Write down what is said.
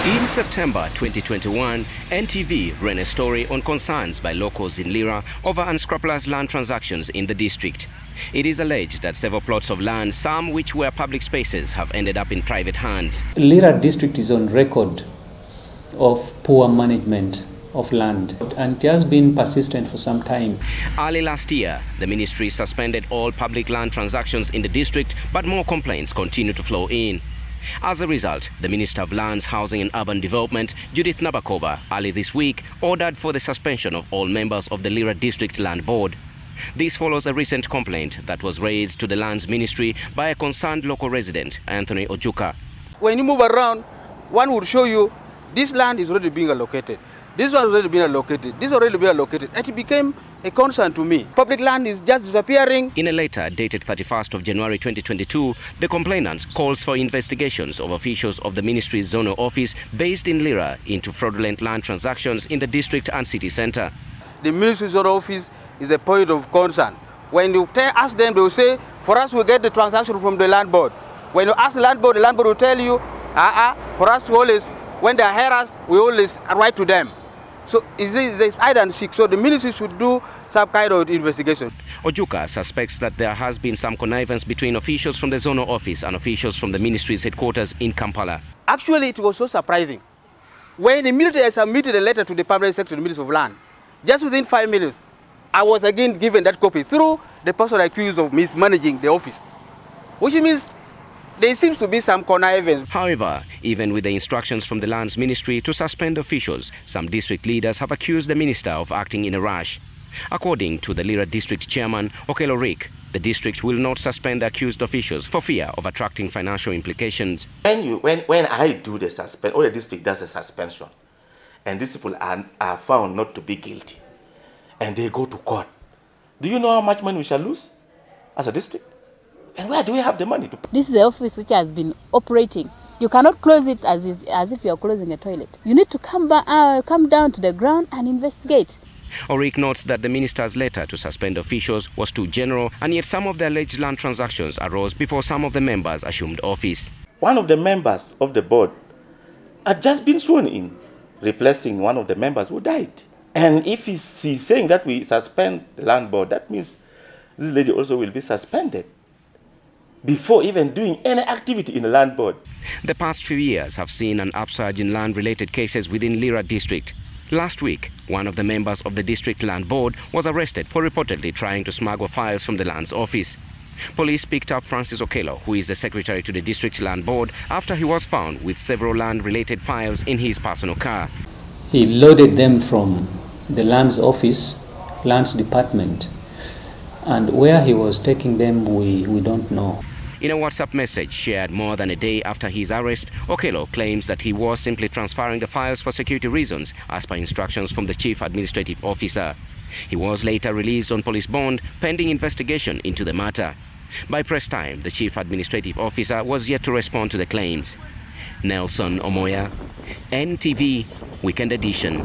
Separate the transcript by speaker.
Speaker 1: In September 2021, NTV ran a story on concerns by locals in Lira over unscrupulous land transactions in the district. It is alleged that several plots of land, some which were public spaces, have ended up in private hands.
Speaker 2: Lira district is on record of poor management of land, and it has been persistent for some time.
Speaker 1: Early last year, the ministry suspended all public land transactions in the district, but more complaints continue to flow in. As a result, the Minister of Lands, Housing and Urban Development, Judith Nabakova, early this week ordered for the suspension of all members of the Lira District Land Board. This follows a recent complaint that was raised to the Lands Ministry by a concerned local resident, Anthony Ojuka.
Speaker 3: When you move around, one would show you this land is already being allocated. This one has already been allocated. This already been allocated. And it became a concern to me. Public land is just disappearing.
Speaker 1: In a letter dated 31st of January 2022, the complainant calls for investigations of officials of the ministry's zonal office based in Lira into fraudulent land transactions in the district and city centre.
Speaker 3: The ministry's zonal office is a point of concern. When you ask them, they will say, for us we get the transaction from the land board. When you ask the land board will tell you, for us we always, when they hire us, we always write to them. So it's hide and seek. So the ministry should do some kind of investigation.
Speaker 1: Ojuka suspects that there has been some connivance between officials from the zonal office and officials from the ministry's headquarters in Kampala.
Speaker 3: Actually, it was so surprising. When immediately I submitted a letter to the permanent secretary of the Ministry of Land, just within 5 minutes, I was again given that copy through the person accused of mismanaging the office, which means there seems to be some connivance.
Speaker 1: However, even with the instructions from the Lands Ministry to suspend officials, some district leaders have accused the minister of acting in a rush. According to the Lira district chairman, Okelo Rick, the district will not suspend accused officials for fear of attracting financial implications.
Speaker 4: When I do the suspension, or the district does a suspension, and these people are found not to be guilty, and they go to court, do you know how much money we shall lose as a district? And where do we have the money to pay?
Speaker 5: This is the office which has been operating. You cannot close it as if you are closing a toilet. You need to come down to the ground and investigate.
Speaker 1: Oric notes that the minister's letter to suspend officials was too general, and yet some of the alleged land transactions arose before some of the members assumed office.
Speaker 4: One of the members of the board had just been sworn in, replacing one of the members who died. And if he's saying that we suspend the land board, that means this lady also will be suspended before even doing any activity in the land board.
Speaker 1: The past few years have seen an upsurge in land-related cases within Lira district. Last week, one of the members of the district land board was arrested for reportedly trying to smuggle files from the land's office. Police picked up Francis Okelo, who is the secretary to the district land board, after he was found with several land-related files in his personal car.
Speaker 2: He loaded them from the lands office, lands department, and where he was taking them, we don't know.
Speaker 1: In a WhatsApp message shared more than a day after his arrest, Okelo claims that he was simply transferring the files for security reasons as per instructions from the chief administrative officer. He was later released on police bond pending investigation into the matter. By press time, the chief administrative officer was yet to respond to the claims. Nelson Omoya, NTV, Weekend Edition.